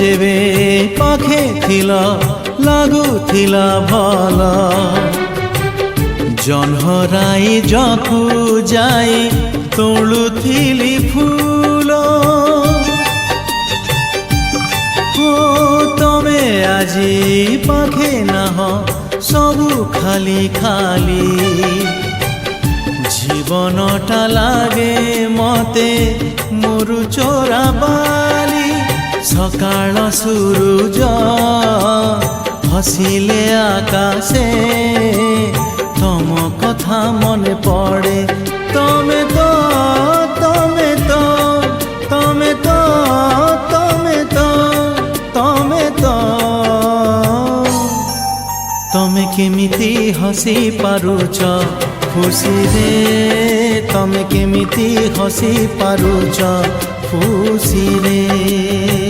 ଯେବେ ପାଖେ ଥିଲା ଲାଗୁଥିଲା ଭଲ ଜହ୍ନରାଇ ଯକୁ ଯାଇ ତୋଳୁଥିଲି ଫୁଲ ତମେ ଆଜି ପାଖେ ନାହ ସବୁ ଖାଲି ଖାଲି জীবনটা লাগে মতে মোরু চোরা বালি সকাল সূরজ হসিলে আকাশে তম কথা মনে পড়ে তমে তো তমে তো তমে তো তমে তো তমে তো তমে কেমিতি হসি পারুছ খুশি রে তমে কেমিতি হসি পারুছ খুশি রে।